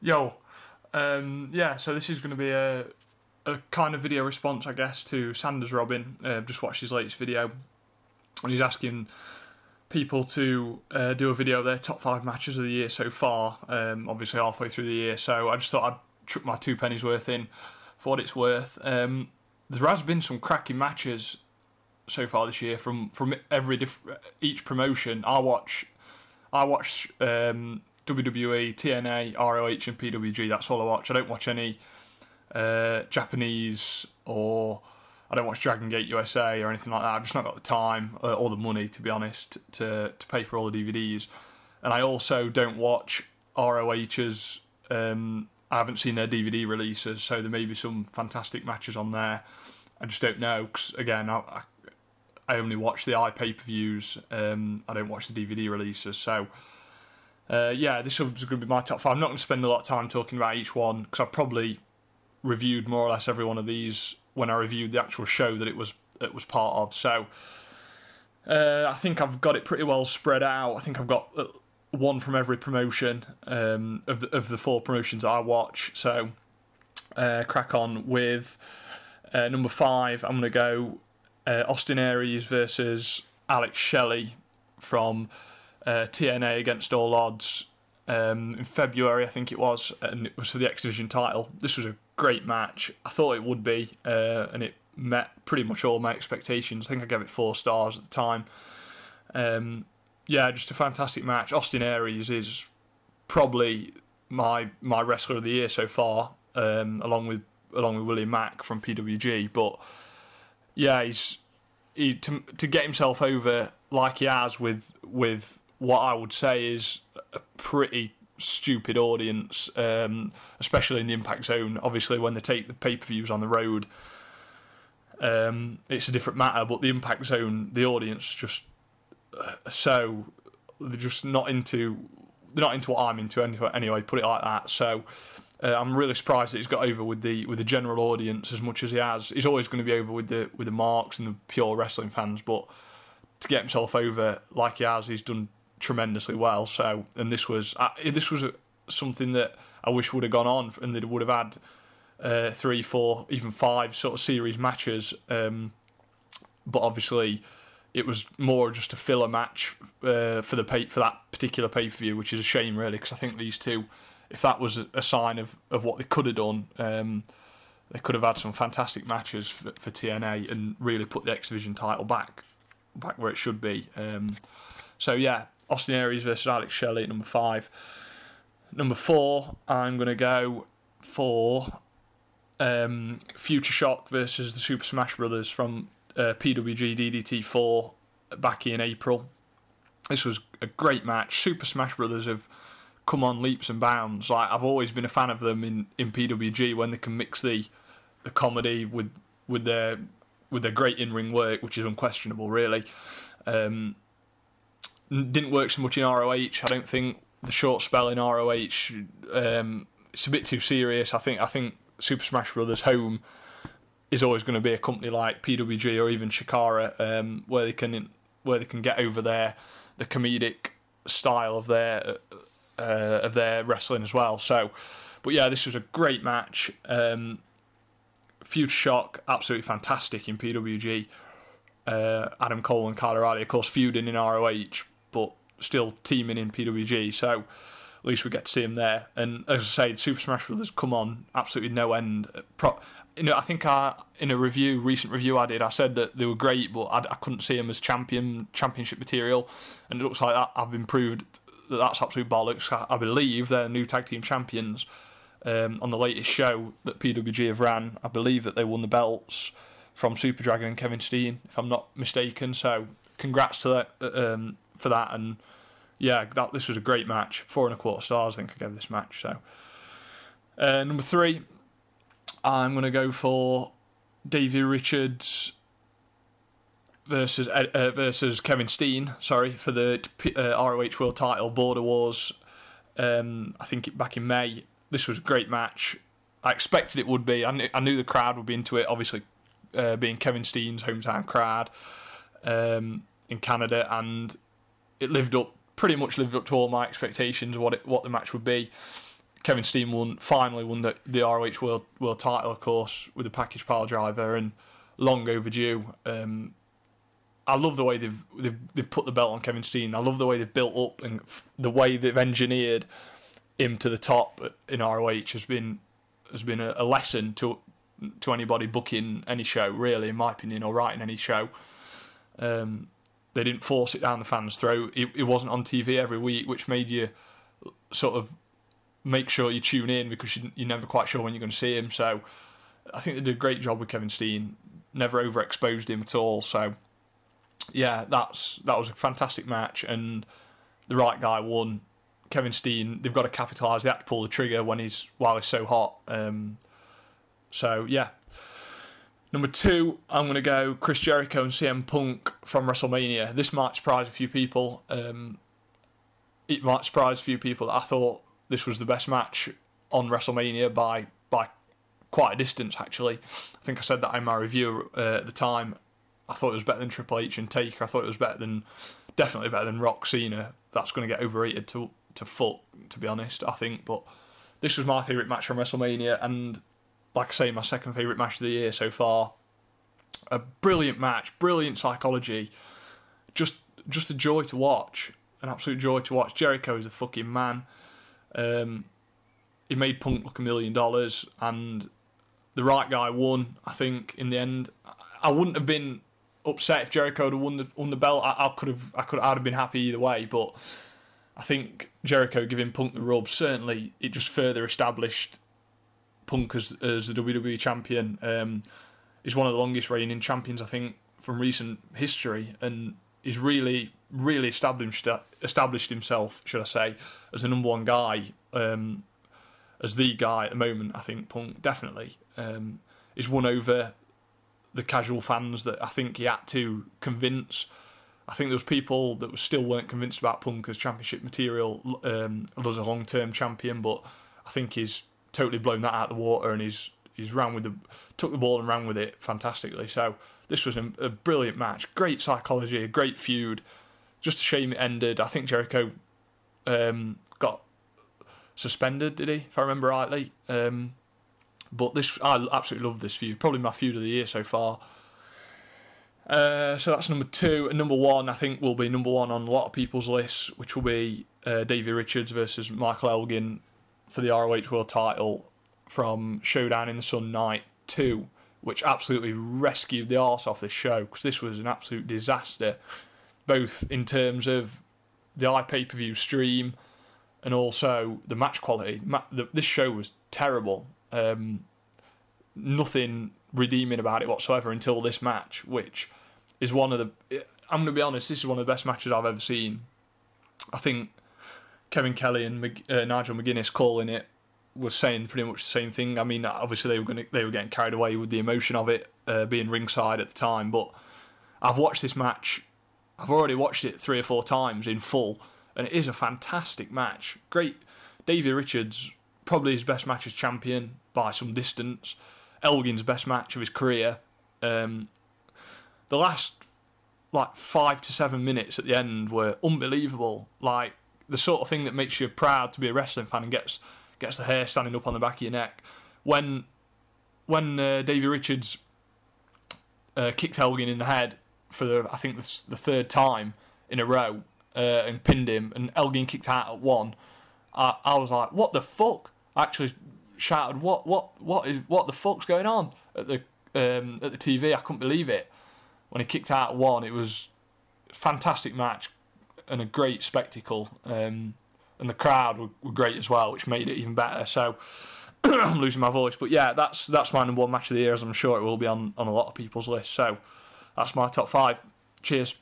Yo, yeah, so this is going to be a kind of video response, I guess, to SandersRobin. Just watched his latest video, and he's asking people to do a video of their top 5 matches of the year so far, obviously halfway through the year, so I just thought I'd chuck my 2 pennies worth in for what it's worth. There has been some cracking matches so far this year from each promotion. I watch WWE, TNA, ROH and PWG. That's all I watch. I don't watch any Japanese, or I don't watch Dragon Gate USA or anything like that. I've just not got the time or the money, to be honest, to pay for all the DVDs. And I also don't watch ROH's. I haven't seen their DVD releases, so there may be some fantastic matches on there. I just don't know, because again, I only watch the iPay-per-views. I don't watch the DVD releases, so yeah, this is going to be my top 5. I'm not going to spend a lot of time talking about each one, because I've probably reviewed more or less every one of these when I reviewed the actual show that it was part of. So I think I've got it pretty well spread out. I think I've got one from every promotion of the 4 promotions that I watch. So crack on with number 5. I'm going to go Austin Aries versus Alex Shelley from TNA Against All Odds in February, I think it was, and it was for the X Division title. This was a great match. I thought it would be, and it met pretty much all my expectations. I think I gave it 4 stars at the time. Yeah, just a fantastic match. Austin Aries is probably my wrestler of the year so far, along with William Mack from PWG. But yeah, to get himself over like he has with what I would say is a pretty stupid audience, especially in the Impact Zone. Obviously, when they take the pay-per-views on the road, it's a different matter. But the Impact Zone, the audience just they're just not into. They're not into what I'm into anyway. Put it like that. So I'm really surprised that he's got over with the general audience as much as he has. He's always going to be over with the marks and the pure wrestling fans, but to get himself over like he has, he's done tremendously well. So, and this was something that I wish would have gone on, and they would have had 3, 4, even 5 sort of series matches. But obviously, it was more just a filler match for that particular pay-per-view, which is a shame, really, because I think these two, if that was a sign of what they could have done, they could have had some fantastic matches for TNA and really put the X Division title back where it should be. So yeah, Austin Aries versus Alex Shelley at number 5. Number 4, I'm going to go for Future Shock versus the Super Smash Brothers from PWG DDT4 back in April. This was a great match. Super Smash Brothers have come on leaps and bounds. Like, I've always been a fan of them in PWG when they can mix the comedy with their great in-ring work, which is unquestionable, really. Didn't work so much in ROH. I don't think the short spell in ROH, it's a bit too serious. I think Super Smash Brothers home is always going to be a company like PWG or even Shikara, where they can get over the comedic style of their wrestling as well. So, but yeah, this was a great match. Future Shock, absolutely fantastic in PWG. Adam Cole and Kyle O'Reilly, of course, feuding in ROH, but still teaming in PWG. So at least we get to see them there. And as I say, the Super Smash Brothers come on absolutely no end. I think in a recent review I did, I said that they were great, but I couldn't see them as championship material. And it looks like that I've been proved that that's absolute bollocks. I believe they're new tag team champions. On the latest show that PWG have ran, I believe that they won the belts from Super Dragon and Kevin Steen, if I'm not mistaken. So congrats to that for that. And yeah, this was a great match. 4.25 stars, I think I gave this match. So number 3, I'm going to go for Davey Richards versus Kevin Steen. Sorry, for the ROH World Title, Border Wars. I think back in May. This was a great match. I expected it would be. I knew the crowd would be into it. Obviously, being Kevin Steen's hometown crowd in Canada, and it pretty much lived up to all my expectations of what the match would be. Kevin Steen finally won the ROH World Title, of course, with the package pile driver, and long overdue. I love the way they've put the belt on Kevin Steen. I love the way they've built up, and the way they've engineered him to the top in ROH has been a lesson to anybody booking any show, really, in my opinion, or writing any show. They didn't force it down the fans' throat. It wasn't on TV every week, which made you sort of make sure you tune in, because you're never quite sure when you're going to see him. So I think they did a great job with Kevin Steen. Never overexposed him at all. So yeah, that was a fantastic match, and the right guy won. Kevin Steen, they've got to capitalise. They had to pull the trigger while he's so hot. So yeah. Number 2, I'm going to go Chris Jericho and CM Punk from WrestleMania. This might surprise a few people. It might surprise a few people that I thought this was the best match on WrestleMania by quite a distance, actually. I think I said that in my review at the time. I thought it was better than Triple H and Taker. I thought it was definitely better than Rock Cena. That's going to get overrated to fuck, to be honest, I think. But this was my favourite match from WrestleMania, and like I say, my second favourite match of the year so far. A brilliant match, brilliant psychology. Just a joy to watch. An absolute joy to watch. Jericho is a fucking man. He made Punk look $1 million, and the right guy won, I think, in the end. I wouldn't have been upset if Jericho had won the belt. I'd have been happy either way, but I think Jericho giving Punk the rub, certainly it just further established Punk as the WWE champion. He's one of the longest reigning champions, I think, from recent history, and he's really established himself, should I say, as the number one guy, as the guy at the moment. I think Punk definitely is won over the casual fans that I think he had to convince. I think there was people that still weren't convinced about Punk as championship material as a long-term champion, but I think he's totally blown that out of the water, and he's took the ball and ran with it fantastically. So this was a brilliant match, great psychology, a great feud. Just a shame it ended. I think Jericho got suspended, did he? If I remember rightly. But I absolutely love this feud. Probably my feud of the year so far. So that's number 2. And number 1, I think, will be number 1 on a lot of people's lists, which will be Davey Richards versus Michael Elgin for the ROH World Title from Showdown in the Sun Night 2, which absolutely rescued the arse off this show, because this was an absolute disaster, both in terms of the iPay-per-view stream and also the match quality. This show was terrible. Nothing redeeming about it whatsoever until this match, which is I'm going to be honest, this is one of the best matches I've ever seen. I think Kevin Kelly and Nigel McGuinness calling it was saying pretty much the same thing. I mean, obviously they were getting carried away with the emotion of it, being ringside at the time, but I've watched this match. I've already watched it 3 or 4 times in full, and it is a fantastic match. Great. Davey Richards, probably his best match as champion by some distance. Elgin's best match of his career. The last 5 to 7 minutes at the end were unbelievable. Like the sort of thing that makes you proud to be a wrestling fan and gets the hair standing up on the back of your neck. When Davey Richards kicked Elgin in the head for the 3rd time in a row and pinned him, and Elgin kicked out at 1, I was like, what the fuck? I actually shouted, what the fuck's going on at the TV? I couldn't believe it. When he kicked out at 1, it was a fantastic match and a great spectacle. And the crowd were great as well, which made it even better. So I'm losing my voice, but yeah, that's my number 1 match of the year, as I'm sure it will be on a lot of people's lists. So that's my top 5. Cheers.